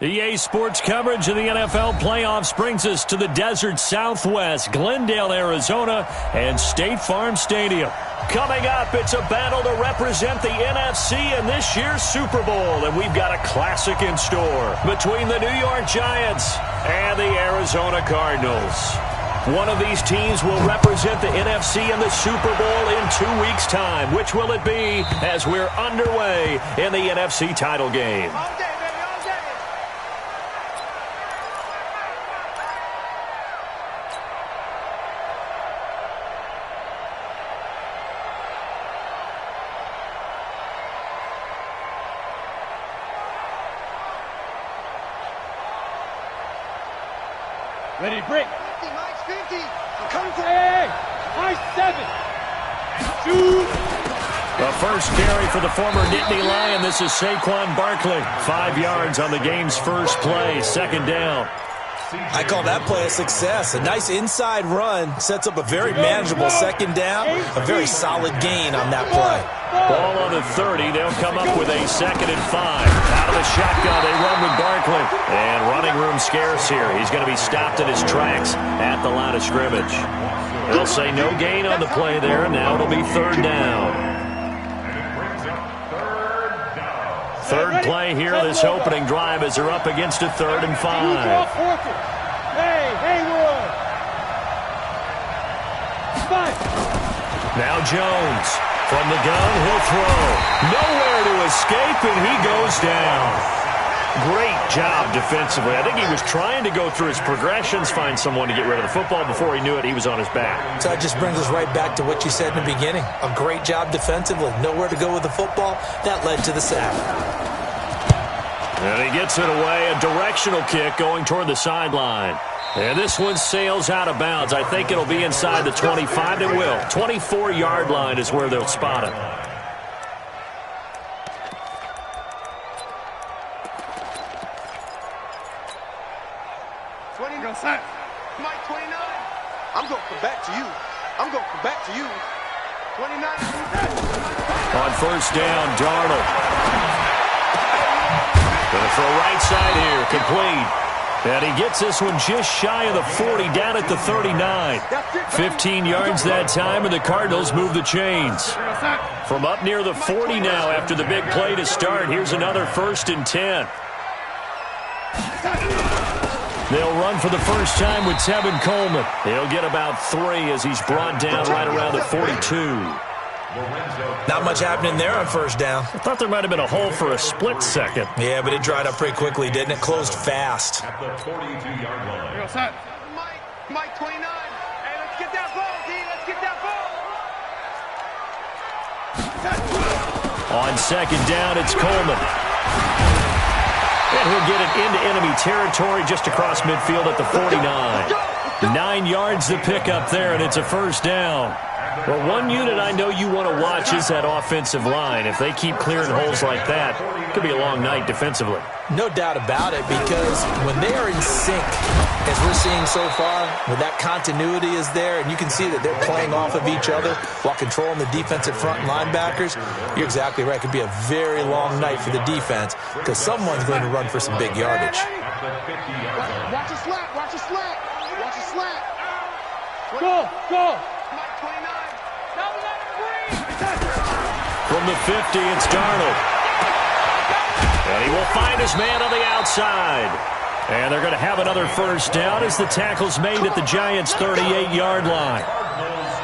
EA Sports coverage of the NFL playoffs brings us to the desert Southwest, Glendale, Arizona, and State Farm Stadium. Coming up, it's a battle to represent the NFC in this year's Super Bowl, and we've got a classic in store between the New York Giants and the Arizona Cardinals. One of these teams will represent the NFC in the Super Bowl in 2 weeks' time. Which will it be as we're underway in the NFC title game? Ready, break. 50, Mike, 50. I'm coming for hey, Mike, 7. Shoot. The first carry for the former Nittany Lion. This is Saquon Barkley. 5 yards on the game's first play. Second down. I call that play a success. A nice inside run sets up a very manageable second down. A very solid gain on that play. Ball on the 30. They'll come up with a 2nd and 5. Out of the shotgun, they run with Barkley. And running room scarce here. He's going to be stopped in his tracks at the line of scrimmage. They'll say no gain on the play there. Now it'll be 3rd down. Third play here, this opening drive as they're up against a 3rd and 5. Hey, Haywood. Now Jones from the gun, he'll throw. Nowhere to escape, and he goes down. Great job defensively. I think he was trying to go through his progressions, find someone to get rid of the football. Before he knew it, he was on his back. So that just brings us right back to what you said in the beginning. A great job defensively. Nowhere to go with the football. That led to the sack. And he gets it away. A directional kick going toward the sideline. And this one sails out of bounds. I think it'll be inside the 25. It will. 24-yard line is where they'll spot it. Mike, 29. I'm going to come back to you. I'm going to come back to you. 29. On first down, Darnold. Going to throw right side here, complete. And he gets this one just shy of the 40, down at the 39. 15 yards that time, and the Cardinals move the chains. From up near the 40 now after the big play to start, here's another 1st and 10. They'll run for the first time with Tevin Coleman. He'll get about 3 as he's brought down right around the 42. Not much happening there on first down. I thought there might have been a hole for a split second. Yeah, but it dried up pretty quickly, didn't it? Closed fast. Mike, 29. Hey, let's get that ball, D. Let's get that ball. On second down, it's Coleman. And he'll get it into enemy territory just across midfield at the 49. 9 yards to pick up there, and it's a first down. Well, one unit I know you want to watch is that offensive line. If they keep clearing holes like that, it could be a long night defensively. No doubt about it, because when they are in sync, as we're seeing so far, when that continuity is there, and you can see that they're playing off of each other while controlling the defensive front and linebackers, you're exactly right. It could be a very long night for the defense, because someone's going to run for some big yardage. Watch a slap, watch a slap, watch a slap. Go, go. Mike, 29. From the 50, it's Darnold. And he will find his man on the outside. And they're going to have another first down as the tackle's made at the Giants' 38-yard line.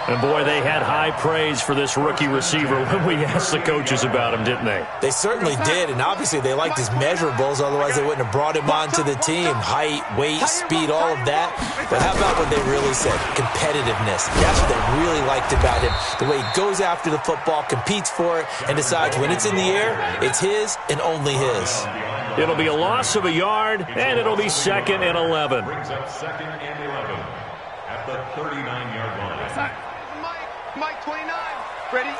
And, boy, they had high praise for this rookie receiver when we asked the coaches about him, didn't they? They certainly did, and obviously they liked his measurables. Otherwise, they wouldn't have brought him onto the team. Height, weight, speed, all of that. But how about what they really said? Competitiveness. That's what they really liked about him. The way he goes after the football, competes for it, and decides when it's in the air, it's his and only his. It'll be a loss of a yard, and it'll be 2nd and 11. Brings up 2nd and 11 at the 39-yard line. Mike, 29. Ready?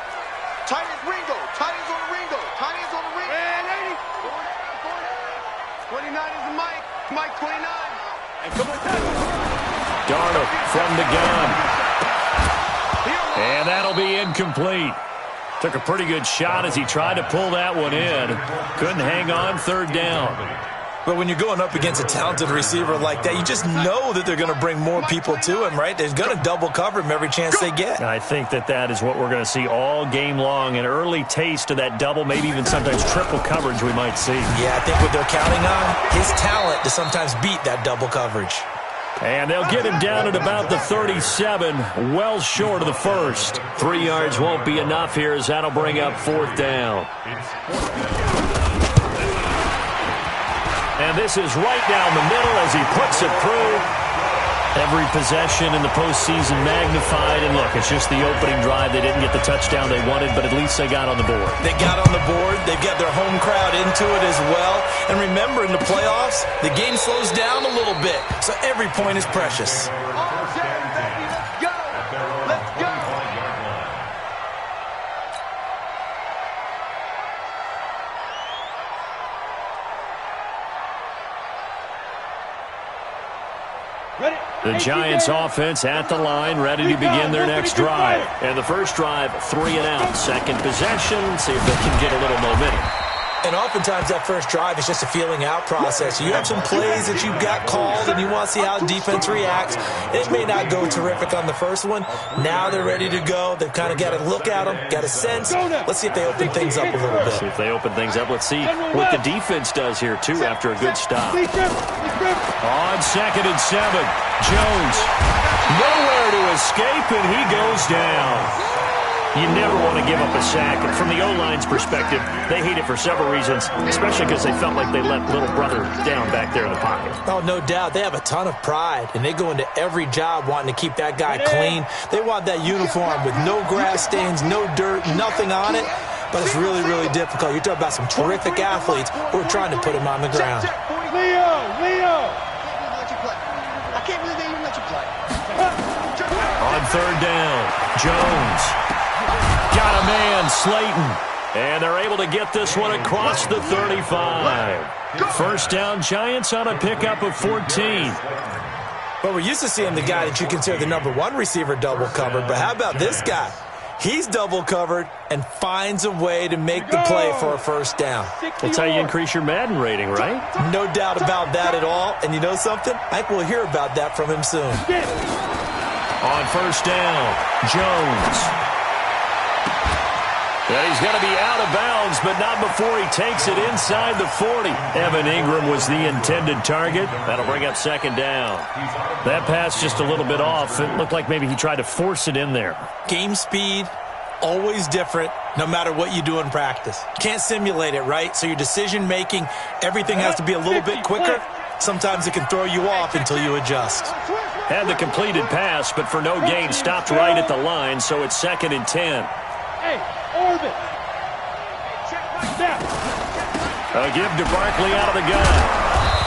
Tight end Ringo. Tight end's on the Ringo. Tight end's on the Ringo. Hey, 80. 29 is the Mike. Mike, 29. And come on, Darnold from the gun. And that'll be incomplete. Took a pretty good shot as he tried to pull that one in. Couldn't hang on, 3rd down. But when you're going up against a talented receiver like that, you just know that they're going to bring more people to him, right? They're going to double cover him every chance they get. I think that is what we're going to see all game long. An early taste of that double, maybe even sometimes triple coverage we might see. Yeah, I think what they're counting on, his talent to sometimes beat that double coverage. And they'll get him down at about the 37, well short of the first. 3 yards won't be enough here as that'll bring up 4th down. And this is right down the middle as he puts it through. Every possession in the postseason magnified. And look, it's just the opening drive. They didn't get the touchdown they wanted, but at least they got on the board. They got on the board. They've got their home crowd into it as well. And remember, in the playoffs, the game slows down a little bit. So every point is precious. The Giants offense at the line, ready to begin their next drive. And the first drive, 3 and out. Second possession, see if they can get a little momentum. And oftentimes that first drive is just a feeling out process. You have some plays that you've got called and you want to see how the defense reacts. It may not go terrific on the first one. Now they're ready to go. They've kind of got to look at them, got a sense. Let's see if they open things up a little bit. See if they open things up. Let's see what the defense does here, too, after a good stop. On 2nd and 7, Jones nowhere to escape, and he goes down. You never want to give up a sack. And from the O-line's perspective, they hate it for several reasons, especially because they felt like they let little brother down back there in the pocket. Oh, no doubt. They have a ton of pride, and they go into every job wanting to keep that guy clean. They want that uniform with no grass stains, no dirt, nothing on it. But it's really, really difficult. You're talking about some terrific athletes who are trying to put him on the ground. Leo! I can't believe they even let you play. On 3rd down, Jones. Got a man, Slayton. And they're able to get this one across the 35. First down, Giants on a pickup of 14. But we're used to seeing the guy that you consider the #1 receiver double covered. But how about this guy? He's double covered and finds a way to make the play for a first down. That's how you increase your Madden rating, right? No doubt about that at all. And you know something? I think we'll hear about that from him soon. On first down, Jones. And he's going to be out of bounds, but not before he takes it inside the 40. Evan Ingram was the intended target. That'll bring up 2nd down. That pass just a little bit off. It looked like maybe he tried to force it in there. Game speed, always different, no matter what you do in practice. Can't simulate it, right? So your decision-making, everything has to be a little bit quicker. Sometimes it can throw you off until you adjust. Had the completed pass, but for no gain, stopped right at the line, so it's 2nd and 10. Hey, orbit. A give to Barkley out of the gun.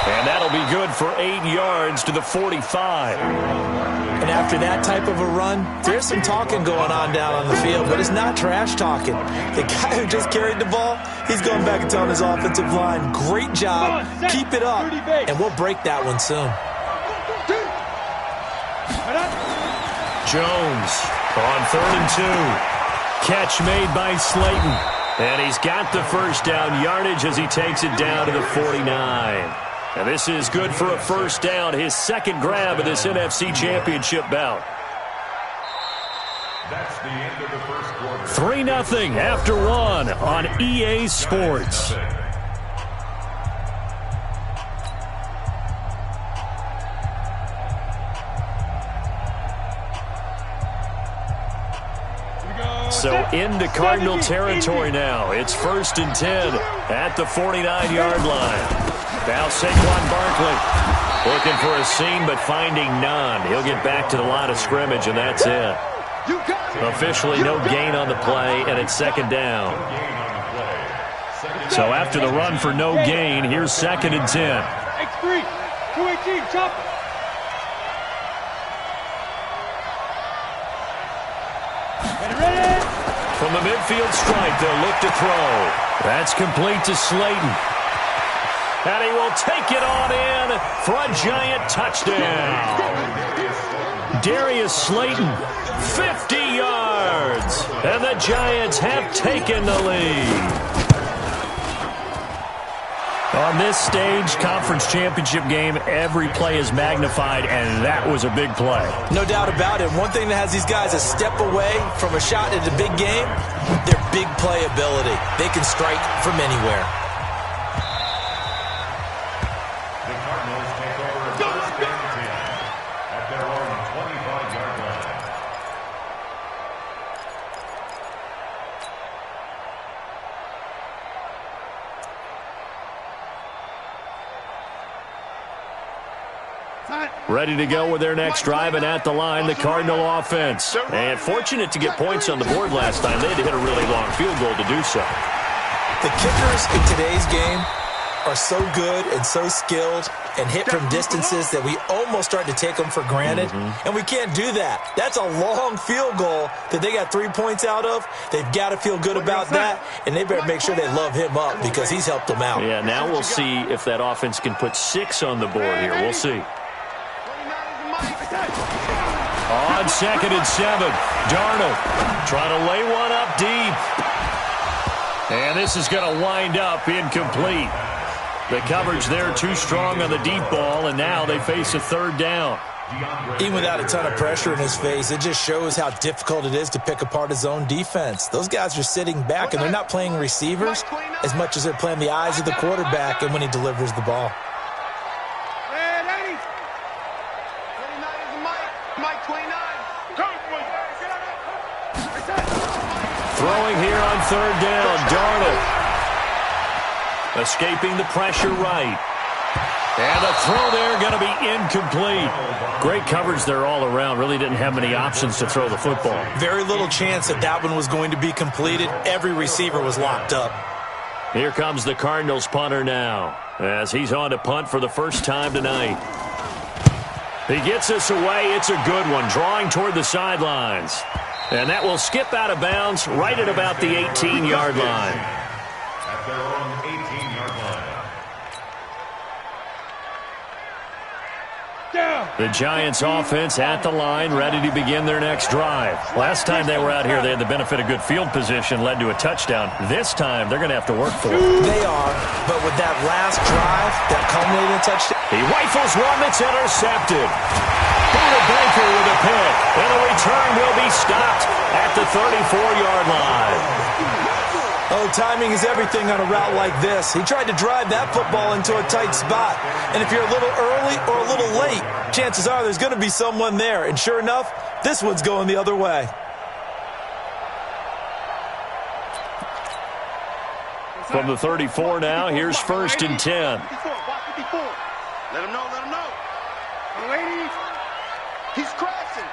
And that'll be good for 8 yards to the 45. And after that type of a run, there's some talking going on down on the field, but it's not trash talking. The guy who just carried the ball, he's going back and telling his offensive line, great job, keep it up, and we'll break that one soon. Jones on 3rd and 2. Catch made by Slayton. And he's got the first down yardage as he takes it down to the 49. And this is good for a first down, his second grab of this NFC Championship bout. That's the end of the first quarter. 3-0 after 1 on EA Sports. So into Cardinal territory now. It's 1st and 10 at the 49-yard line. Now Saquon Barkley looking for a seam but finding none. He'll get back to the line of scrimmage, and that's it. Officially no gain on the play, and it's 2nd down. So after the run for no gain, here's 2nd and 10. X3, 218, chop it. From the midfield stripe, they'll look to throw. That's complete to Slayton. And he will take it on in for a giant touchdown. Darius Slayton, 50 yards. And the Giants have taken the lead. On this stage, conference championship game, every play is magnified, and that was a big play. No doubt about it. One thing that has these guys a step away from a shot at a big game, their big play ability. They can strike from anywhere. The Cardinals take over first and 10 at their own 25-yard line. Ready to go with their next drive, and at the line, the Cardinal offense. And fortunate to get points on the board last time. They had to hit a really long field goal to do so. The kickers in today's game are so good and so skilled and hit from distances that we almost start to take them for granted, and we can't do that. That's a long field goal that they got 3 points out of. They've got to feel good about that, and they better make sure they love him up because he's helped them out. Yeah, now we'll see if that offense can put 6 on the board here. We'll see. On 2nd and 7, Darnold trying to lay one up deep. And this is going to wind up incomplete. The coverage there too strong on the deep ball, and now they face a 3rd down. Even without a ton of pressure in his face, it just shows how difficult it is to pick apart his own defense. Those guys are sitting back, and they're not playing receivers as much as they're playing the eyes of the quarterback and when he delivers the ball. Throwing here on 3rd down, Darnold. Escaping the pressure right. And the throw there going to be incomplete. Great coverage there all around. Really didn't have many options to throw the football. Very little chance that that one was going to be completed. Every receiver was locked up. Here comes the Cardinals punter now, as he's on to punt for the first time tonight. He gets this away. It's a good one, drawing toward the sidelines. And that will skip out of bounds right at about the 18-yard line. At their own 18-yard line. The Giants offense at the line, ready to begin their next drive. Last time they were out here, they had the benefit of good field position, led to a touchdown. This time, they're going to have to work for it. They are, but with that last drive, that culminating touchdown. He rifles one that's intercepted. Buda Baker with a pick, and the return will be stopped at the 34-yard line. Oh, timing is everything on a route like this. He tried to drive that football into a tight spot. And if you're a little early or a little late, chances are there's going to be someone there. And sure enough, this one's going the other way. From the 34 now, here's 1st and 10. Let him know, let him know. Ladies, he's crashing.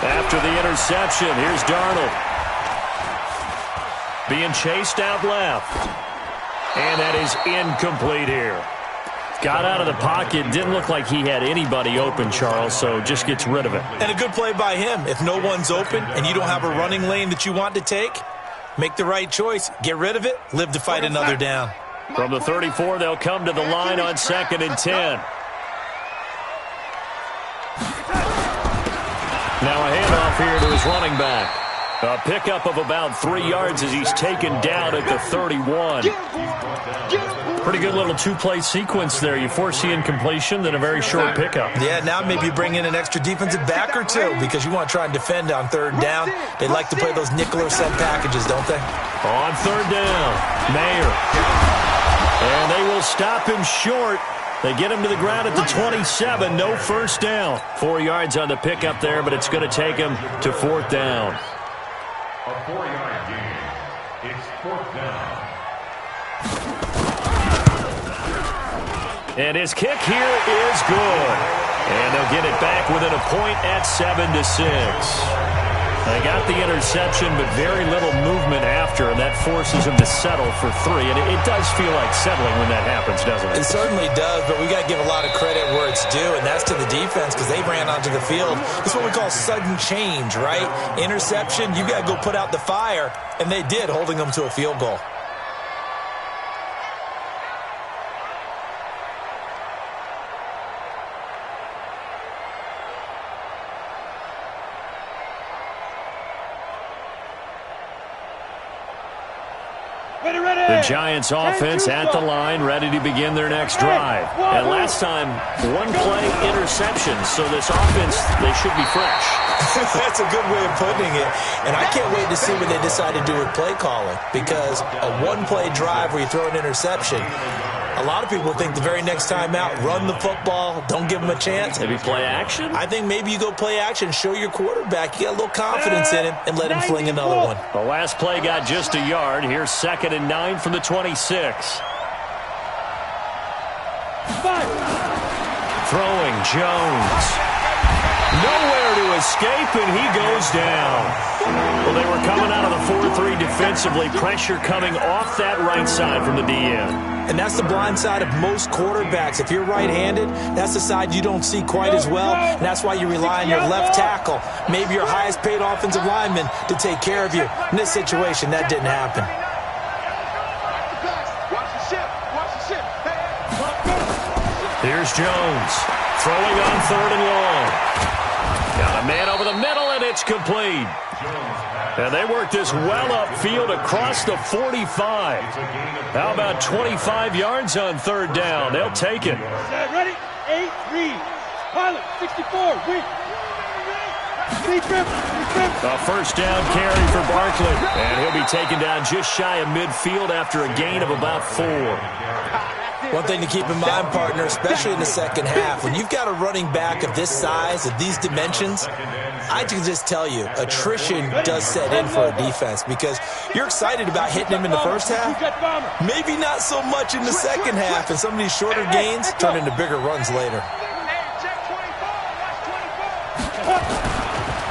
After the interception, here's Darnold. Being chased out left. And that is incomplete here. Got out of the pocket. Didn't look like he had anybody open, Charles, so just gets rid of it. And a good play by him. If no one's open and you don't have a running lane that you want to take, make the right choice. Get rid of it. Live to fight another down. From the 34, they'll come to the line on 2nd and 10. Now a handoff here to his running back. A pickup of about 3 yards as he's taken down at the 31. Pretty good little 2-play sequence there. You force the incompletion, then a very short pickup. Yeah, now maybe bring in an extra defensive back or two because you want to try and defend on 3rd down. They like to play those nickel or set packages, don't they? On 3rd down, Mayer. And they will stop him short. They get him to the ground at the 27. No 1st down. 4 yards on the pickup there, but it's going to take him to 4th down. A 4-yard gain. It's 4th down. And his kick here is good. And they'll get it back within a point at 7-6. They got the interception, but very little movement after, and that forces him to settle for 3. And it does feel like settling when that happens, doesn't it? It certainly does, but we got to give a lot of credit where it's due, and that's to the defense because they ran onto the field. It's what we call sudden change, right? Interception, you got to go put out the fire, and they did, holding them to a field goal. The Giants offense at the line, ready to begin their next drive. And last time, one play interception, so this offense, they should be fresh. That's a good way of putting it. And I can't wait to see what they decide to do with play calling, because a one-play drive where you throw an interception, a lot of people think the very next time out, run the football, don't give them a chance. Maybe play action? I think maybe you go play action, show your quarterback you got a little confidence in him, and let him fling another one. The last play got just a yard. Here's 2nd and 9 from the 26. Throwing Jones. Nowhere to escape, and he goes down. Well, they were coming out of the 4-3 defensively. Pressure coming off that right side from the DN. And that's the blind side of most quarterbacks. If you're right-handed, that's the side you don't see quite as well, and that's why you rely on your left tackle, maybe your highest-paid offensive lineman, to take care of you. In this situation, that didn't happen. Here's Jones, throwing on 3rd and long. Got a man over the middle, and it's complete. And they work this well upfield across the 45. How about 25 yards on 3rd down? They'll take it. Ready? 8-3. Pilot, 64. Wait. A 1st down carry for Barkley. And he'll be taken down just shy of midfield after a gain of about 4. One thing to keep in mind, partner, especially in the second half, when you've got a running back of this size, of these dimensions, I can just tell you, attrition does set in for a defense, because you're excited about hitting him in the first half, maybe not so much in the second half, and some of these shorter gains turn into bigger runs later.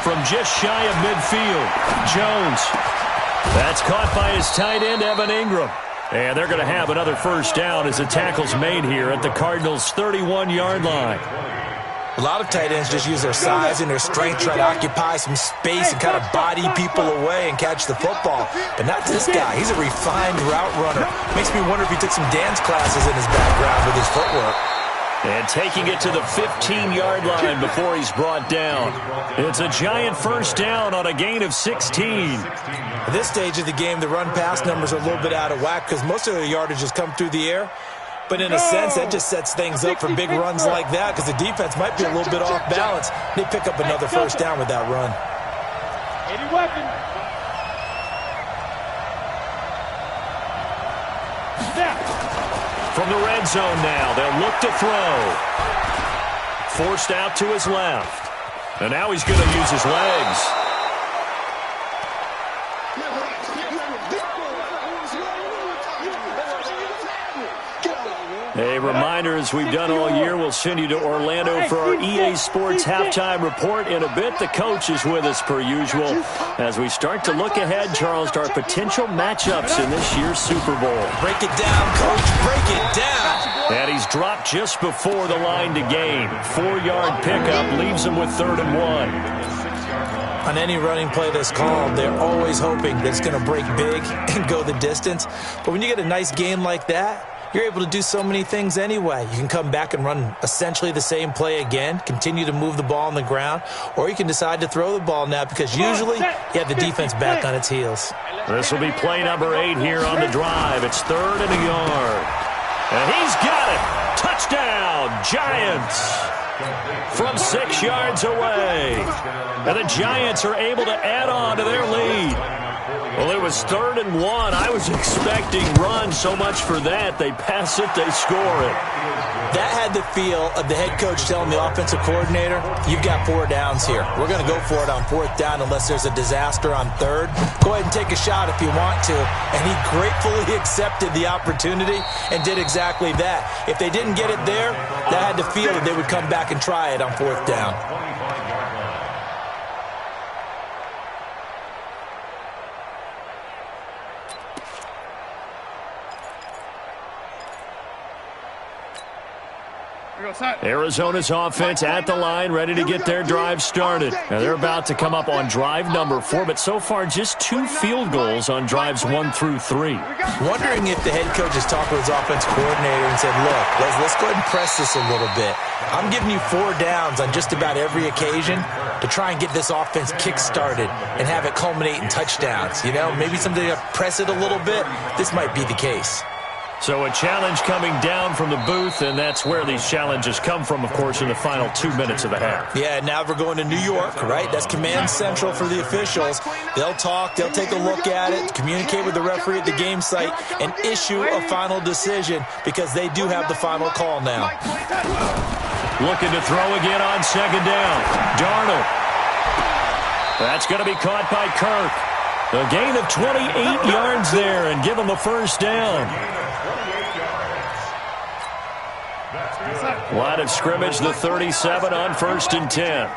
From just shy of midfield, Jones. That's caught by his tight end, Evan Ingram. And they're going to have another 1st down as the tackle's made here at the Cardinals' 31-yard line. A lot of tight ends just use their size and their strength, try to occupy some space and kind of body people away and catch the football. But not this guy. He's a refined route runner. Makes me wonder if he took some dance classes in his background with his footwork. And taking it to the 15-yard line before he's brought down. It's a Giant 1st down on a gain of 16. At this stage of the game, the run-pass numbers are a little bit out of whack because most of the yardage has come through the air. But in a sense, that just sets things up for big runs like that because the defense might be a little bit off balance. They pick up another 1st down with that run. Any weapon. From the red zone now, they'll look to throw. Forced out to his left. And now he's going to use his legs. A reminder, as we've done all year, we'll send you to Orlando for our EA Sports halftime report. In a bit, the coach is with us per usual as we start to look ahead, Charles, to our potential matchups in this year's Super Bowl. Break it down, coach. Break it down. And he's dropped just before the line to gain. 4-yard pickup leaves him with 3rd and 1. On any running play that's called, they're always hoping that it's going to break big and go the distance. But when you get a nice game like that, you're able to do so many things anyway. You can come back and run essentially the same play again, continue to move the ball on the ground, or you can decide to throw the ball now because usually you have the defense back on its heels. This will be play number 8 here on the drive. It's 3rd and a yard. And he's got it. Touchdown, Giants. From 6 yards away. And the Giants are able to add on to their lead. Well, it was 3rd and 1. I was expecting run. So much for that. They pass it, they score it. That had the feel of the head coach telling the offensive coordinator, you've got 4 downs here. We're going to go for it on 4th down unless there's a disaster on 3rd. Go ahead and take a shot if you want to. And he gratefully accepted the opportunity and did exactly that. If they didn't get it there, that had the feel that they would come back and try it on 4th down. Arizona's offense at the line, ready to get their drive started. Now they're about to come up on drive number 4, but so far just 2 field goals on drives 1 through 3. Wondering if the head coach has talked with his offense coordinator and said, look, let's go ahead and press this a little bit. I'm giving you 4 downs on just about every occasion to try and get this offense kick-started and have it culminate in touchdowns. You know, maybe something to press it a little bit. This might be the case. So a challenge coming down from the booth, and that's where these challenges come from, of course, in the final 2 minutes of the half. Yeah, now we're going to New York, right? That's command central for the officials. They'll talk, they'll take a look at it, communicate with the referee at the game site, and issue a final decision because they do have the final call now. Looking to throw again on second down. Darnold. That's going to be caught by Kirk. A gain of 28 yards there and give him the first down. Line of scrimmage, the 37 on 1st and 10.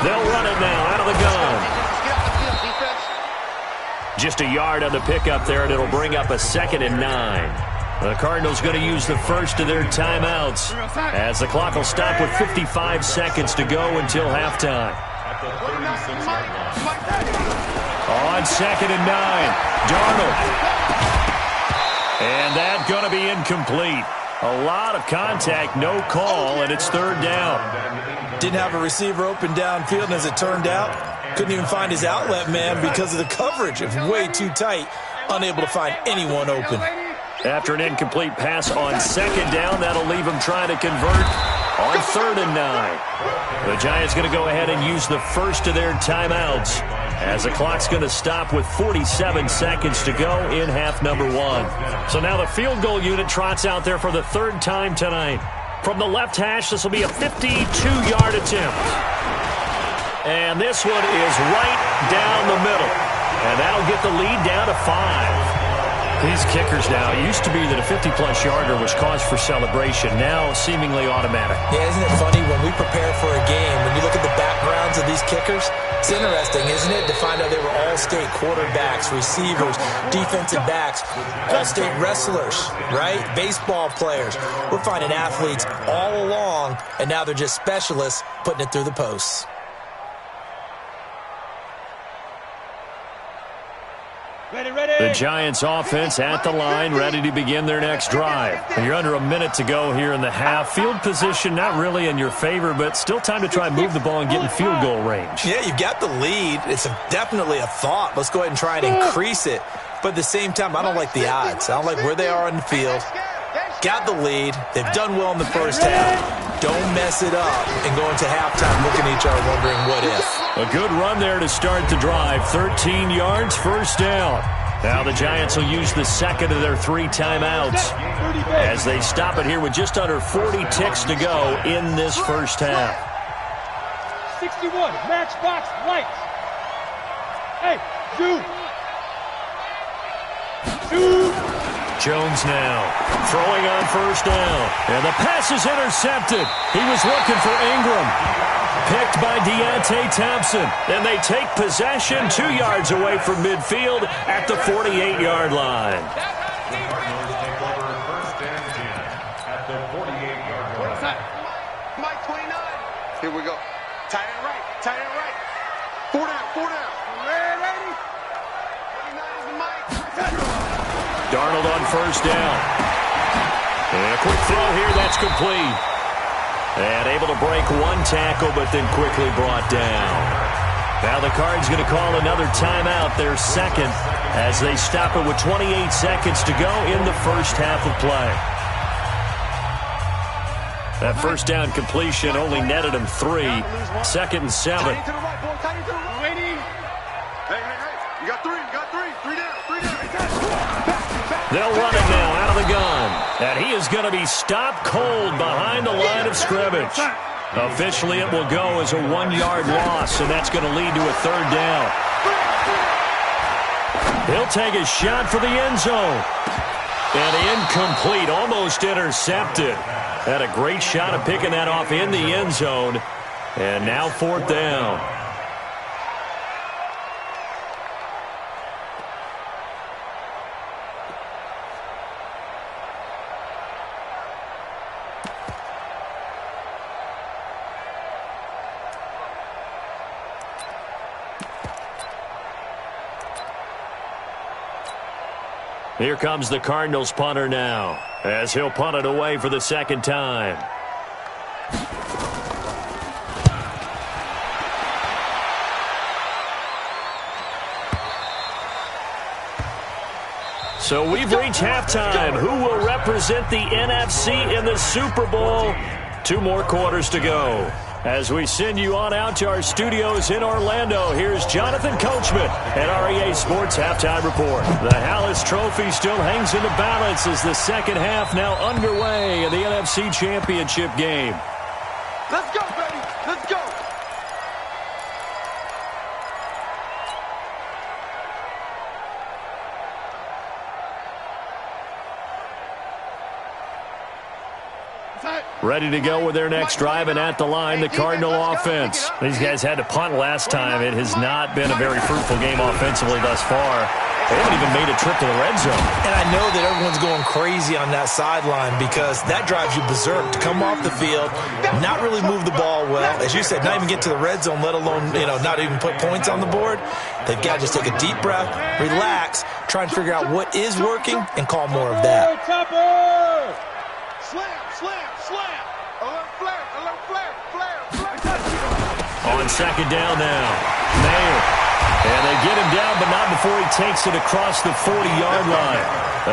They'll run it now out of the gun. Just a yard on the pickup there, and it'll bring up a 2nd and 9. The Cardinals going to use the first of their timeouts as the clock will stop with 55 seconds to go until halftime. On 2nd and 9, Darnold. And that's going to be incomplete. A lot of contact, no call, and it's 3rd down. Didn't have a receiver open downfield, and as it turned out, couldn't even find his outlet man because of the coverage. It was way too tight, unable to find anyone open. After an incomplete pass on 2nd down, that'll leave him trying to convert on 3rd and 9. The Giants going to go ahead and use the first of their timeouts as the clock's going to stop with 47 seconds to go in half number 1. So now the field goal unit trots out there for the 3rd time tonight. From the left hash, this will be a 52-yard attempt. And this one is right down the middle. And that'll get the lead down to 5. These kickers now, it used to be that a 50-plus yarder was cause for celebration, now seemingly automatic. Yeah, isn't it funny when we prepare for a game, when you look at the backgrounds of these kickers, it's interesting, isn't it, to find out they were all-state quarterbacks, receivers, defensive backs, all-state wrestlers, right? Baseball players. We're finding athletes all along, and now they're just specialists putting it through the posts. The Giants offense at the line, ready to begin their next drive. You're under a minute to go here in the half. Field position not really in your favor, but still time to try and move the ball and get in field goal range. Yeah, you've got the lead. It's definitely a thought. Let's go ahead and try and increase it. But at the same time, I don't like the odds. I don't like where they are on the field. Got the lead. They've done well in the first half. Don't mess it up and go into halftime looking at each other wondering what if. A good run there to start the drive. 13 yards, 1st down. Now the Giants will use the 2nd of their 3 timeouts as they stop it here with just under 40 ticks to go in this first half. 61, matchbox, lights. Hey, shoot. Jones now throwing on 1st down. And the pass is intercepted. He was looking for Ingram. Picked by Deontay Thompson. Then they take possession 2 yards away from midfield at the 48-yard line. Take over 1st and 10 at the 48-yard line. Mike 29. Here we go. Tight end right. 4 down. Red 80. 29 is the Mike. Darnold on 1st down. And a quick throw here, that's complete. And able to break 1 tackle, but then quickly brought down. Now the Cards going to call another timeout, their 2nd, as they stop it with 28 seconds to go in the first half of play. That 1st down completion only netted him 3. 2nd and 7. Hey. You got 3. 3 down. They'll run it now out of the gun. And he is going to be stopped cold behind the line of scrimmage. Officially, it will go as a 1-yard loss, and that's going to lead to a 3rd down. He'll take a shot for the end zone. And incomplete, almost intercepted. Had a great shot of picking that off in the end zone. And now 4th down. Here comes the Cardinals punter now, as he'll punt it away for the second time. So we've reached halftime. Who will represent the NFC in the Super Bowl? 2 more quarters to go. As we send you on out to our studios in Orlando, here's Jonathan Coachman at REA Sports Halftime Report. The Hallis Trophy still hangs in the balance as the second half now underway in the NFC Championship game. Let's go, baby. Let's go. Ready to go with their next drive, and at the line, the Cardinal offense. These guys had to punt last time. It has not been a very fruitful game offensively thus far. They haven't even made a trip to the red zone. And I know that everyone's going crazy on that sideline because that drives you berserk to come off the field, not really move the ball well. As you said, not even get to the red zone, let alone, not even put points on the board. They've got to just take a deep breath, relax, try and figure out what is working, and call more of that. Slam, slam, slam. Alert flare, alert flare, flare, flare. On second down now, Mayer. And they get him down, but not before he takes it across the 40-yard line.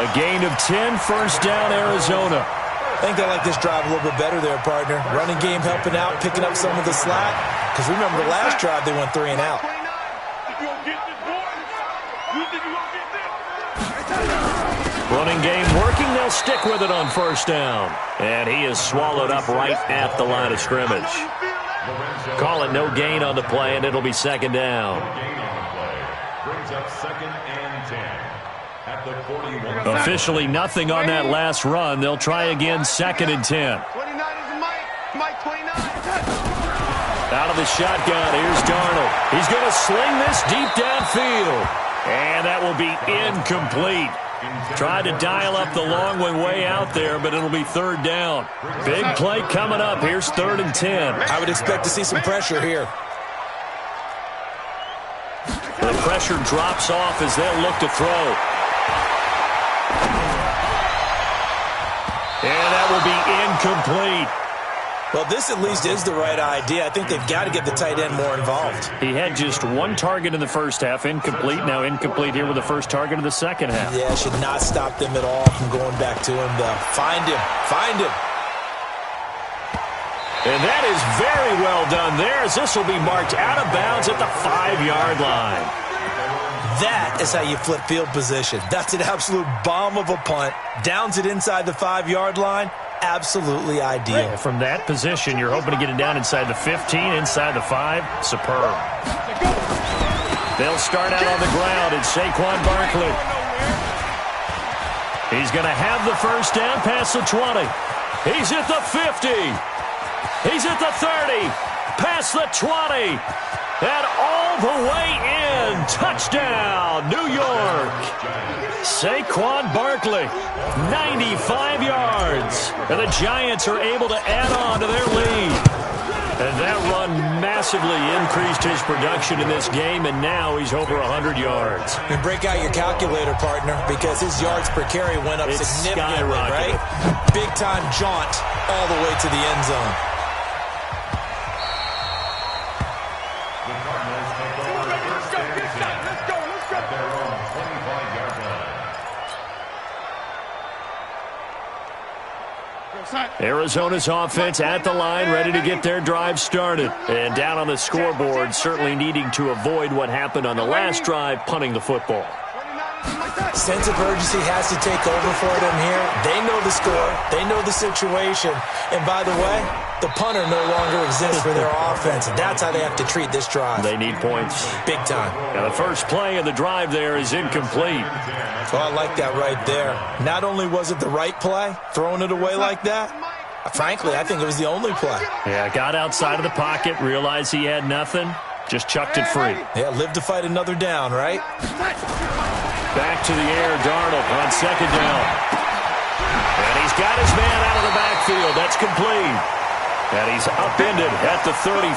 A gain of 10, first down, Arizona. I think they like this drive a little bit better there, partner. Running game helping out, picking up some of the slack. Because remember, the last drive, they went 3 and out. Running game working. They'll stick with it on first down. And he is swallowed up right at the line of scrimmage. Call it no gain on the play, and it'll be second down. Brings up 2nd and 10 at the 41. Officially nothing on that last run. They'll try again, 2nd and 10. 29 is Mike 29. Out of the shotgun, here's Darnold. He's going to sling this deep downfield. And that will be incomplete. Tried to dial up the long one way out there, but it'll be third down. Big play coming up. Here's 3rd and 10. I would expect to see some pressure here. The pressure drops off as they'll look to throw. And that will be incomplete. Well, this at least is the right idea. I think they've got to get the tight end more involved. He had just 1 target in the first half, incomplete. Now incomplete here with the first target of the second half. Yeah, should not stop them at all from going back to him, though. Find him. Find him. And that is very well done there, as this will be marked out of bounds at the 5-yard line. That is how you flip field position. That's an absolute bomb of a punt. Downs it inside the 5-yard line. Absolutely ideal. From that position, you're hoping to get it down inside the 15, inside the 5. Superb. They'll start out on the ground, and Saquon Barkley. He's going to have the first down past the 20. He's at the 50. He's at the 30. Past the 20. And all the way in. Touchdown, New York. Saquon Barkley, 95 yards. And the Giants are able to add on to their lead. And that run massively increased his production in this game, and now he's over 100 yards. And break out your calculator, partner, because his yards per carry went up significantly, right? Big-time jaunt all the way to the end zone. Arizona's offense at the line, ready to get their drive started. And down on the scoreboard, certainly needing to avoid what happened on the last drive, punting the football. Sense of urgency has to take over for them here. They know the score. They know the situation. And by the way, the punter no longer exists for their offense. That's how they have to treat this drive. They need points. Big time. Now the first play of the drive there is incomplete. Well, I like that right there. Not only was it the right play, throwing it away like that, frankly, I think it was the only play. Yeah, got outside of the pocket, realized he had nothing, just chucked it free. Yeah, live to fight another down, right? Back to the air, Darnold on second down. And he's got his man out of the backfield. That's complete. And he's upended at the 33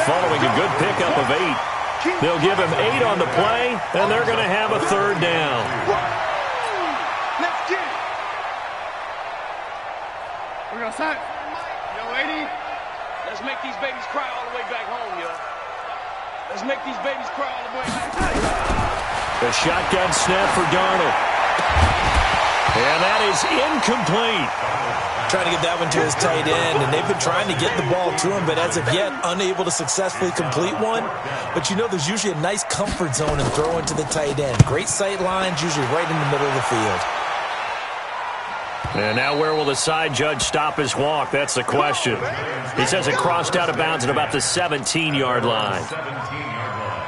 following a good pickup of 8. They'll give him 8 on the play, and they're going to have a third down. Get it. We're gonna sign. Yo, lady. Let's make these babies cry all the way back home, yo. Let's make these babies cry all the way back home. The shotgun snap for Darnold. And that is incomplete. Trying to get that one to his tight end, and they've been trying to get the ball to him, but as of yet, unable to successfully complete one. But you know there's usually a nice comfort zone in throwing to the tight end. Great sight lines, usually right in the middle of the field. And now where will the side judge stop his walk? That's the question. He says it crossed out of bounds at about the 17-yard line. 17-yard line.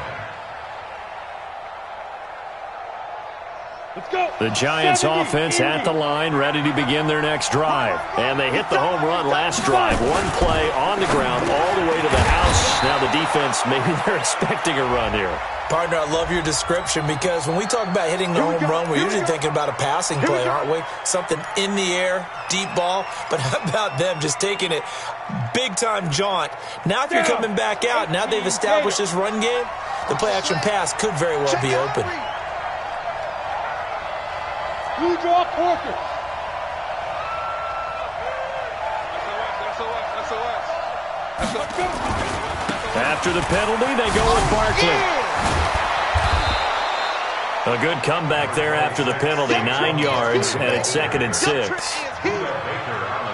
Let's go. The Giants offense at the line, ready to begin their next drive. And they hit the home run last drive. One play on the ground all the way to the house. Now the defense, maybe they're expecting a run here. Partner, I love your description because when we talk about hitting the home run, we're usually thinking about a passing play, aren't we? Something in the air, deep ball. But how about them just taking it big-time jaunt? Now if you're coming back out, now they've established this run game, the play-action pass could very well be open. You draw Porter. After the penalty, they go with Barkley. A good comeback there after the penalty, 9 yards, and it's 2nd and 6.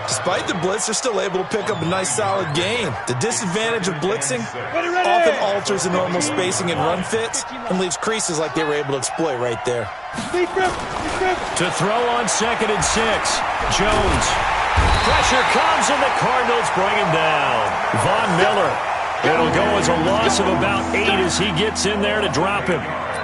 Despite the blitz, they're still able to pick up a nice, solid gain. The disadvantage of blitzing often alters the normal spacing and run fits and leaves creases like they were able to exploit right there. To throw on 2nd and 6, Jones. Pressure comes, and the Cardinals bring him down. Von Miller. It'll go as a loss of about 8 as he gets in there to drop him.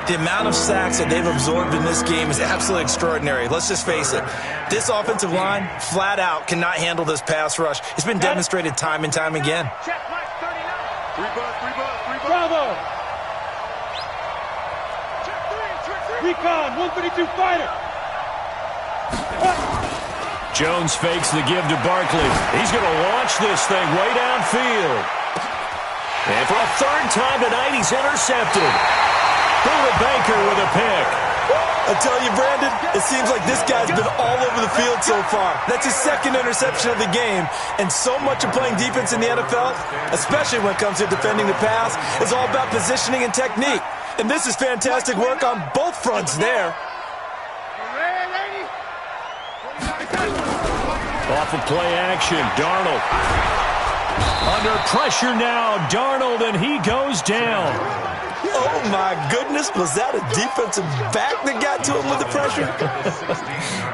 The amount of sacks that they've absorbed in this game is absolutely extraordinary. Let's just face it. This offensive line, flat out, cannot handle this pass rush. It's been demonstrated time and time again. Bravo. Recon, 132 fighter. Jones fakes the give to Barkley. He's going to launch this thing way downfield. And for a 3rd time tonight, he's intercepted. Buda Baker with a pick. I tell you, Brandon, it seems like this guy's been all over the field so far. That's his 2nd interception of the game. And so much of playing defense in the NFL, especially when it comes to defending the pass, is all about positioning and technique. And this is fantastic work on both fronts there. Off of play action, Darnold. Under pressure now, Darnold, and he goes down. Oh, my goodness. Was that a defensive back that got to him with the pressure?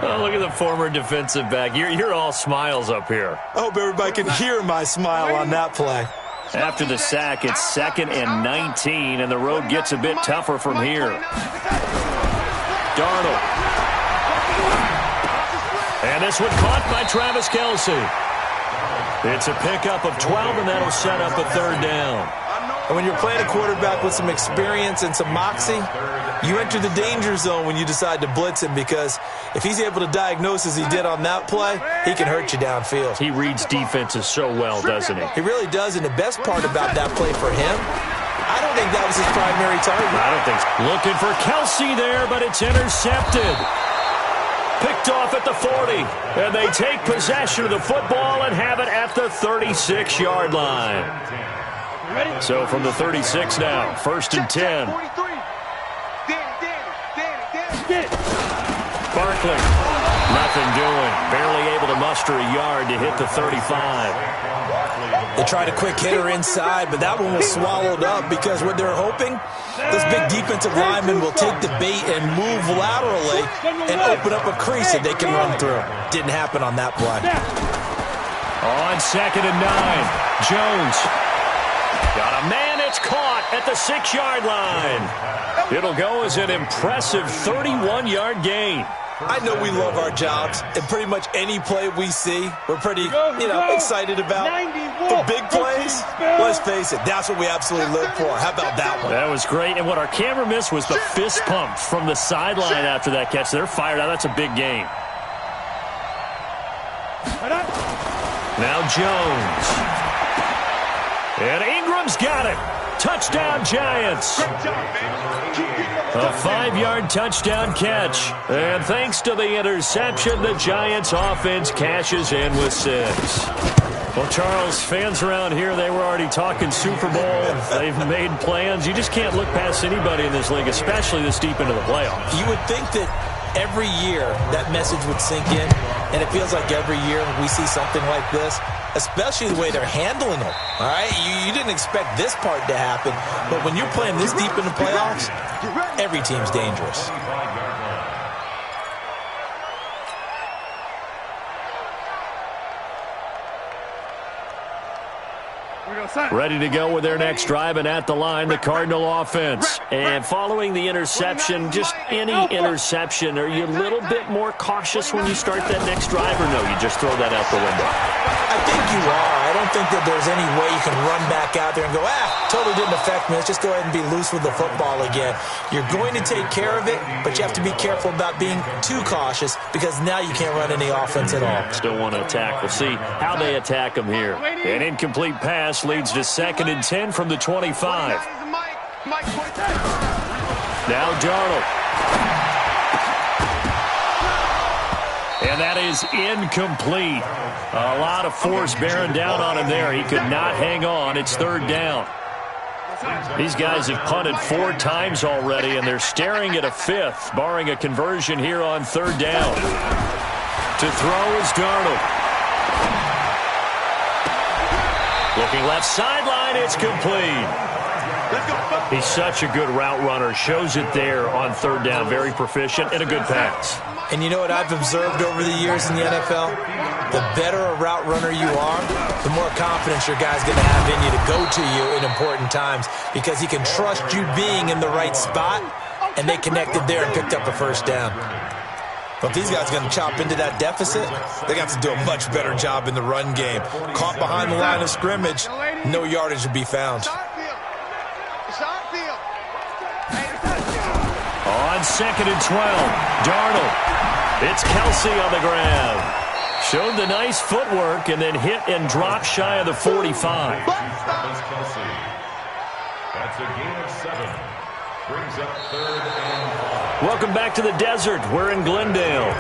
Oh, look at the former defensive back. You're all smiles up here. I hope everybody can hear my smile on that play. After the sack, it's 2nd and 19, and the road gets a bit tougher from here. Darnold. And this one caught by Travis Kelce. It's a pickup of 12, and that'll set up a 3rd down. And when you're playing a quarterback with some experience and some moxie, you enter the danger zone when you decide to blitz him, because if he's able to diagnose as he did on that play, he can hurt you downfield. He reads defenses so well, doesn't he? He really does, and the best part about that play for him, I don't think that was his primary target. I don't think so. Looking for Kelce there, but it's intercepted. Picked off at the 40, and they take possession of the football and have it at the 36-yard line. So from the 36 now, 1st and 10. Barkley, nothing doing. Barely able to muster a yard to hit the 35. They tried a quick hitter inside, but that one was swallowed up because what they're hoping, this big defensive lineman will take the bait and move laterally and open up a crease that they can run through. Didn't happen on that play. On 2nd and 9, Jones. Got a man, it's caught at the 6-yard line. It'll go as an impressive 31-yard gain. I know we love our jobs, and pretty much any play we see, we're pretty, excited about. The big plays, let's face it, that's what we absolutely live for. How about that one? That was great, and what our camera missed was the fist pump from the sideline after that catch. They're fired out. That's a big gain. Now Jones. And Ingram's got it. Touchdown, Giants. A 5-yard touchdown catch. And thanks to the interception, the Giants offense cashes in with 6. Well, Charles, fans around here, they were already talking Super Bowl. They've made plans. You just can't look past anybody in this league, especially this deep into the playoffs. You would think that every year that message would sink in, and it feels like every year we see something like this, especially the way they're handling them. All right, you didn't expect this part to happen, but when you're playing this deep in the playoffs, every team's dangerous. Ready to go with their next drive, and at the line, the Cardinal offense. And following the interception, just any interception, are you a little bit more cautious when you start that next drive, or no, you just throw that out the window? I think you are. I don't think that there's any way you can run back out there and go, totally didn't affect me. Let's just go ahead and be loose with the football again. You're going to take care of it, but you have to be careful about being too cautious because now you can't run any offense at all. Still want to attack. We'll see how they attack them here. An incomplete pass leads to 2nd and 10 from the 25. Now Darnold. And that is incomplete. A lot of force bearing down on him there. He could not hang on. It's 3rd down. These guys have punted 4 times already, and they're staring at a 5th, barring a conversion here on 3rd down. To throw is Darnold. Looking left sideline, it's complete. He's such a good route runner. Shows it there on 3rd down. Very proficient and a good pass. And you know what I've observed over the years in the NFL? The better a route runner you are, the more confidence your guy's going to have in you to go to you in important times because he can trust you being in the right spot, and they connected there and picked up a 1st down. But if these guys are going to chop into that deficit, they got to do a much better job in the run game. Caught behind the line of scrimmage, no yardage would be found. On 2nd and 12, Darnold. It's Kelsey on the ground. Showed the nice footwork and then hit and dropped shy of the 45. That's a gain of 7. Brings up 3rd and 5. Welcome back to the desert. We're in Glendale.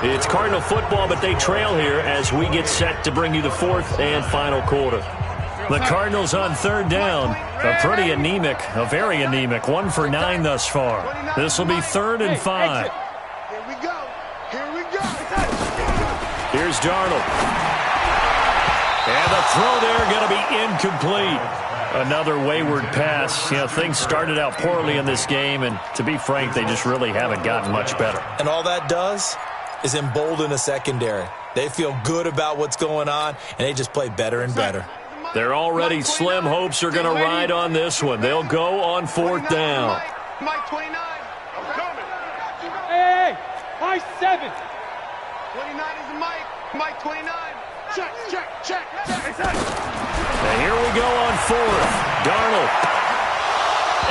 It's Cardinal football, but they trail here as we get set to bring you the 4th and final quarter. The Cardinals on 3rd down. A pretty anemic, a very anemic. 1 for 9 thus far. This will be 3rd and 5. Here we go. Here we go. Here's Darnold. And the throw there going to be incomplete. Another wayward pass. You know, things started out poorly in this game, and to be frank, they just really haven't gotten much better. And all that does is embolden a secondary. They feel good about what's going on, and they just play better and better. Their already slim hopes are going to ride on this one. They'll go on 4th down. Mike 29. I'm coming. Hey, Mike 7. 29 is Mike. Mike 29. Check. And here we go on 4th. Darnold.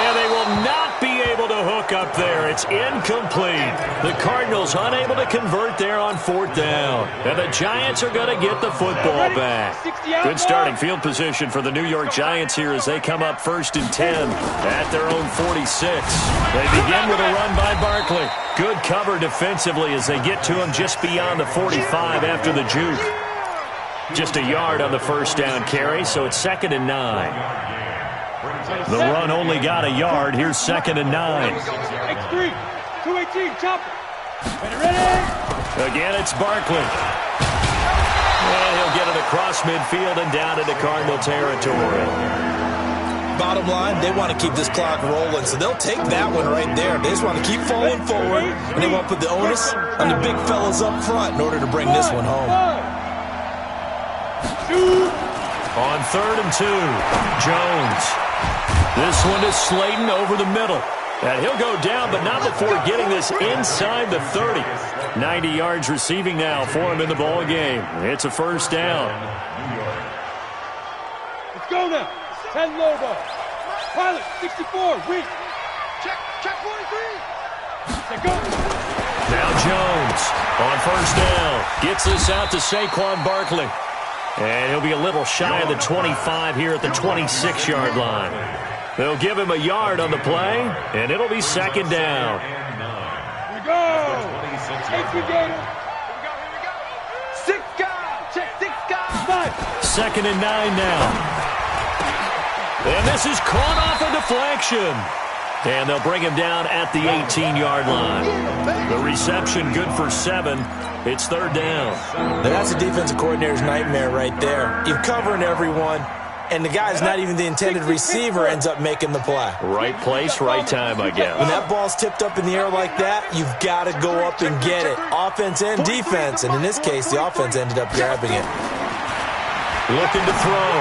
And they will not be able to hook up there. It's incomplete. The Cardinals unable to convert there on 4th down. And the Giants are going to get the football back. Good starting field position for the New York Giants here as they come up 1st and 10 at their own 46. They begin with a run by Barkley. Good cover defensively as they get to him just beyond the 45 after the juke. Just a yard on the 1st down carry, so it's 2nd and 9. The run only got a yard. Here's 2nd and 9. X3, 218, chop. Ready? Again, it's Barkley. And he'll get it across midfield and down into Cardinal territory. Bottom line, they want to keep this clock rolling, so they'll take that one right there. They just want to keep falling forward, and they want to put the onus on the big fellas up front in order to bring this one home. On 3rd and 2, Jones. This one is Slayton over the middle. And he'll go down, but not before getting this inside the 30. 90 yards receiving now for him in the ball game. It's a 1st down. Let's go now. 10 Lobo. Pilot, 64, weak. Check 43. Let's go. Now Jones on 1st down. Gets this out to Saquon Barkley. And he'll be a little shy of the 25 here at the 26-yard line. They'll give him a yard on the play, and it'll be second down. Here we go. Take your gator. Here we go. 6 guys. Check 6 guys. 5. Second and 9 now. And this is caught off a deflection. And they'll bring him down at the 18-yard line. The reception good for 7. It's third down. Now that's a defensive coordinator's nightmare right there. You're covering everyone, and the guy's not even the intended receiver ends up making the play. Right place, right time, I guess. When that ball's tipped up in the air like that, you've got to go up and get it. Offense and defense, and in this case, the offense ended up grabbing it. Looking to throw.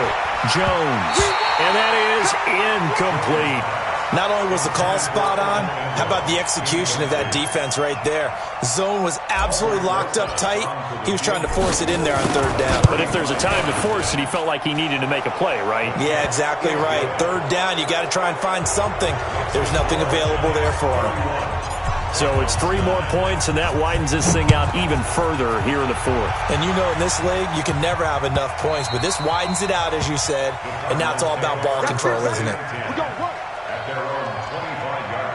Jones. And that is incomplete. Not only was the call spot on, how about the execution of that defense right there? Zone was absolutely locked up tight. He was trying to force it in there on third down. But if there's a time to force it, he felt like he needed to make a play, right? Yeah, exactly right. Third down, you got to try and find something. There's nothing available there for him. So it's 3 more points, and that widens this thing out even further here in the fourth. And you know in this league, you can never have enough points, but this widens it out, as you said, and now it's all about ball control, isn't it? At their own 25-yard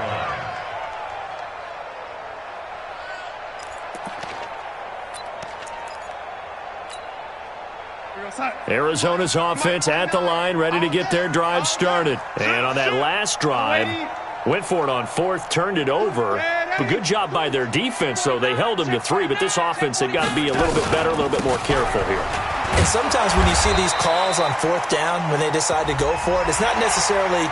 line. Arizona's offense at the line, ready to get their drive started. And on that last drive, went for it on 4th, turned it over. But good job by their defense, though. They held them to 3, but this offense, they've got to be a little bit better, a little bit more careful here. And sometimes when you see these calls on 4th down, when they decide to go for it, it's not necessarily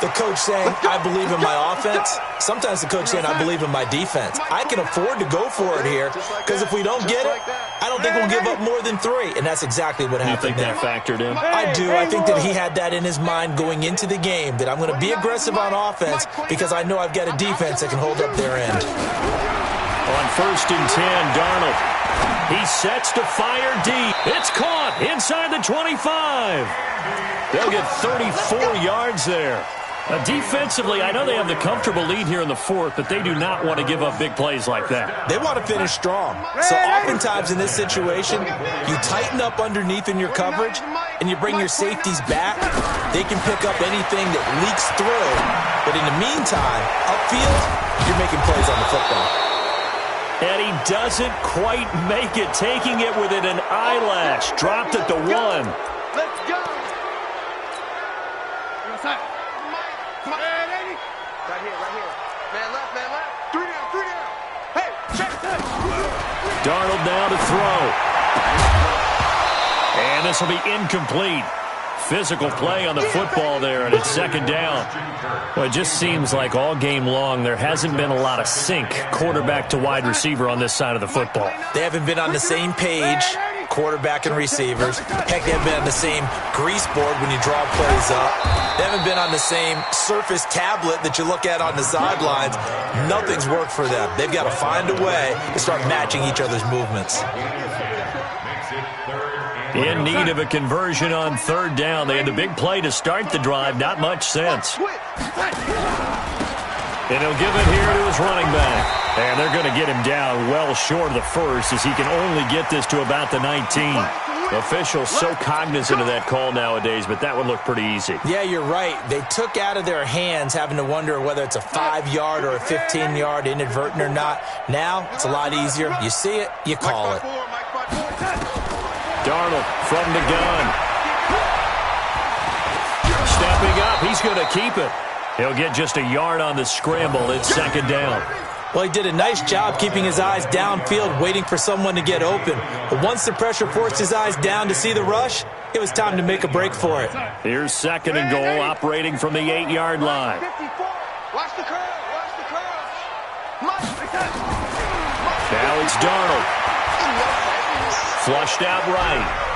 the coach saying, I believe in my offense. Sometimes the coach saying, I believe in my defense. I can afford to go for it here, because if we don't get it, I don't think we'll give up more than 3. And that's exactly what happened there. You think that factored in? I do. I think that he had that in his mind going into the game, that I'm going to be aggressive on offense because I know I've got a defense that can hold up their end. On 1st and 10, Darnold. He sets to fire deep. It's caught inside the 25. They'll get 34 yards there. Defensively, I know they have the comfortable lead here in the 4th, but they do not want to give up big plays like that. They want to finish strong. So oftentimes in this situation, you tighten up underneath in your coverage, and you bring your safeties back. They can pick up anything that leaks through. But in the meantime, upfield, you're making plays on the football. And he doesn't quite make it, taking it within an eyelash. Dropped at the 1. Let's go. Right here. Man left. 3 down. Hey, check this. Darnold now to throw. And this will be incomplete. Physical play on the football there, and it's second down. Well, it just seems like all game long there hasn't been a lot of sync quarterback to wide receiver on this side of the football. They haven't been on the same page, quarterback and receivers. Heck, they haven't been on the same grease board when you draw plays up. They haven't been on the same surface tablet that you look at on the sidelines. Nothing's worked for them. They've got to find a way to start matching each other's movements. In need of a conversion on 3rd down. They had the big play to start the drive. Not much sense. And he'll give it here to his running back. And they're going to get him down well short of the 1st as he can only get this to about the 19. Officials so cognizant of that call nowadays, but that would look pretty easy. Yeah, you're right. They took out of their hands having to wonder whether it's a 5-yard or a 15-yard inadvertent or not. Now, it's a lot easier. You see it, you call it. Darnold from the gun. Stepping up, he's going to keep it. He'll get just a yard on the scramble. It's second down. Well, he did a nice job keeping his eyes downfield, waiting for someone to get open. But once the pressure forced his eyes down to see the rush, it was time to make a break for it. Here's 2nd and goal, operating from the 8-yard line. Watch the curve. Now it's Darnold. Flushed out right.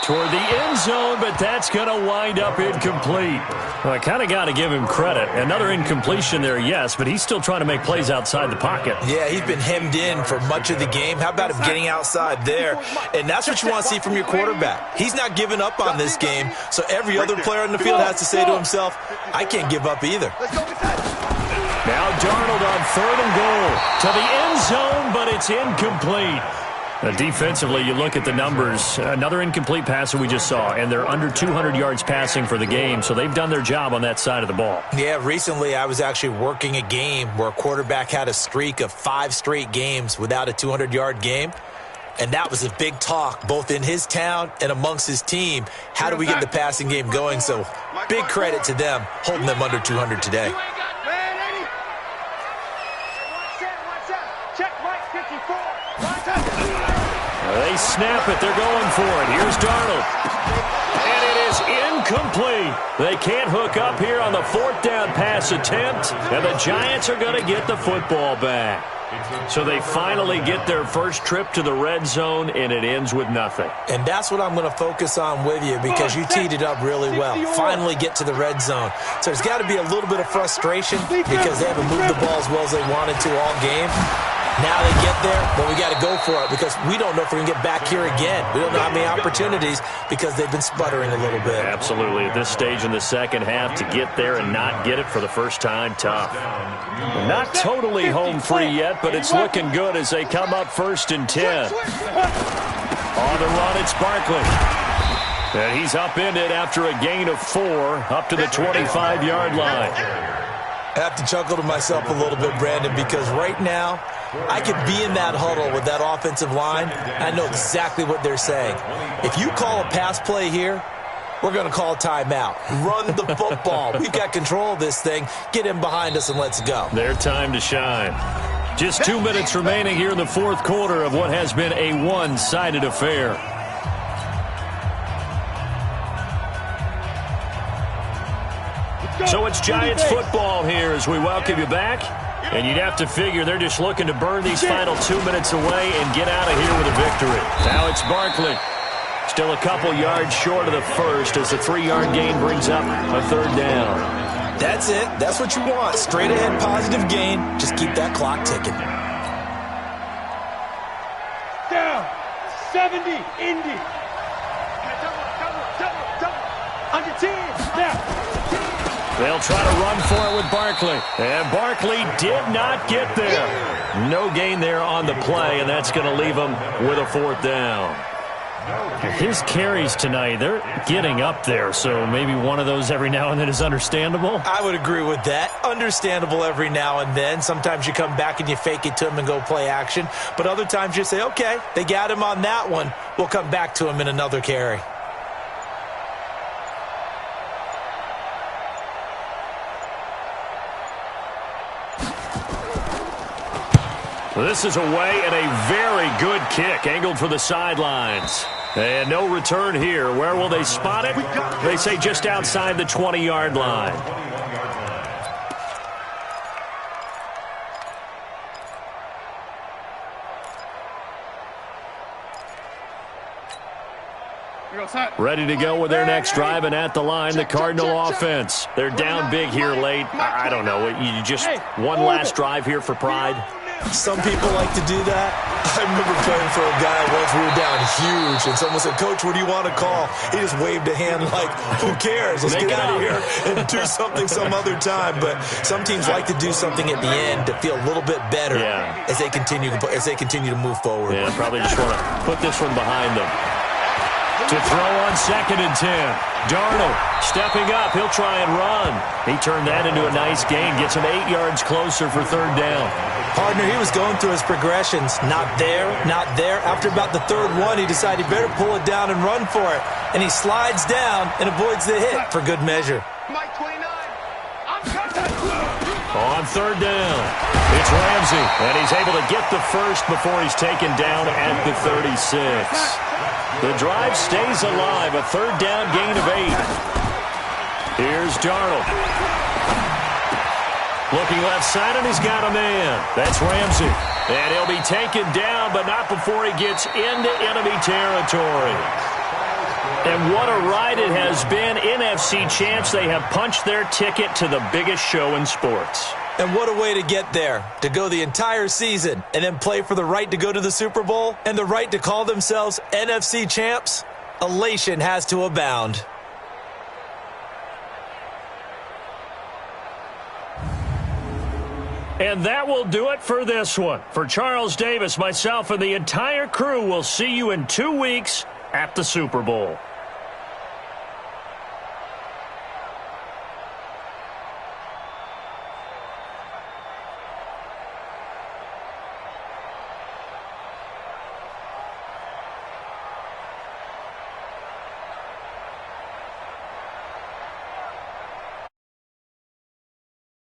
Toward the end zone, but that's going to wind up incomplete. Well, I kind of got to give him credit. Another incompletion there, yes, but he's still trying to make plays outside the pocket. Yeah, he's been hemmed in for much of the game. How about him getting outside there? And that's what you want to see from your quarterback. He's not giving up on this game, so every other player on the field has to say to himself, I can't give up either. Now Darnold on 3rd and goal. To the end zone, but it's incomplete. Defensively, you look at the numbers. Another incomplete pass that we just saw, and they're under 200 yards passing for the game, so they've done their job on that side of the ball. Yeah, recently I was actually working a game where a quarterback had a streak of 5 straight games without a 200-yard game, and that was a big talk both in his town and amongst his team. How do we get the passing game going? So big credit to them holding them under 200 today. They snap it. They're going for it. Here's Darnold. And it is incomplete. They can't hook up here on the 4th down pass attempt. And the Giants are going to get the football back. So they finally get their first trip to the red zone, and it ends with nothing. And that's what I'm going to focus on with you because you teed it up really well. Finally get to the red zone. So there's got to be a little bit of frustration because they haven't moved the ball as well as they wanted to all game. Now they get there, but we got to go for it because we don't know if we're going to get back here again. We don't know how many opportunities because they've been sputtering a little bit. Absolutely. At this stage in the second half, to get there and not get it for the first time, tough. Not totally home free yet, but it's looking good as they come up 1st and 10. On the run, it's Barkley. And he's upended after a gain of 4 up to the 25-yard line. I have to chuckle to myself a little bit, Brandon, because right now I could be in that huddle with that offensive line. I know exactly what they're saying. If you call a pass play here, we're going to call a timeout. Run the football. We've got control of this thing. Get him behind us and let's go. Their time to shine. Just 2 minutes remaining here in the 4th quarter of what has been a one-sided affair. So it's Giants football here as we welcome you back. And you'd have to figure they're just looking to burn these final 2 minutes away and get out of here with a victory. Now it's Barkley. Still a couple yards short of the first as the 3-yard gain brings up a 3rd down. That's it. That's what you want. Straight ahead positive gain. Just keep that clock ticking. Down. 70. Indy. Under 10. Now. They'll try to run for it with Barkley. And Barkley did not get there. No gain there on the play, and that's going to leave him with a 4th down. His carries tonight, they're getting up there, so maybe one of those every now and then is understandable. I would agree with that. Understandable every now and then. Sometimes you come back and you fake it to him and go play action. But other times you say, okay, they got him on that one. We'll come back to him in another carry. This is away and a very good kick angled for the sidelines. And no return here. Where will they spot it? They say just outside the 20-yard line. Ready to go with their next drive, and at the line, the Cardinal offense. They're down big here late. I don't know. You just one last drive here for pride. Some people like to do that. I remember playing for a guy once. We were down huge, and someone said, "Coach, what do you want to call?" He just waved a hand like, "Who cares? Let's get out of here and do something some other time." But some teams like to do something at the end to feel a little bit better as they continue to move forward. Yeah, probably just want to put this one behind them. To throw on 2nd and 10. Darnold stepping up. He'll try and run. He turned that into a nice gain. Gets him 8 yards closer for 3rd down. Partner, he was going through his progressions. Not there, not there. After about the 3rd one, he decided he better pull it down and run for it. And he slides down and avoids the hit for good measure. Mike 29. On 3rd down, it's Ramsey. And he's able to get the first before he's taken down at the 36. The drive stays alive. A 3rd down gain of 8. Here's Darnold. Looking left side, and he's got a man. That's Ramsey. And he'll be taken down, but not before he gets into enemy territory. And what a ride it has been. NFC champs, they have punched their ticket to the biggest show in sports. And what a way to get there, to go the entire season and then play for the right to go to the Super Bowl and the right to call themselves NFC champs. Elation has to abound. And that will do it for this one. For Charles Davis, myself, and the entire crew, we'll see you in 2 weeks at the Super Bowl.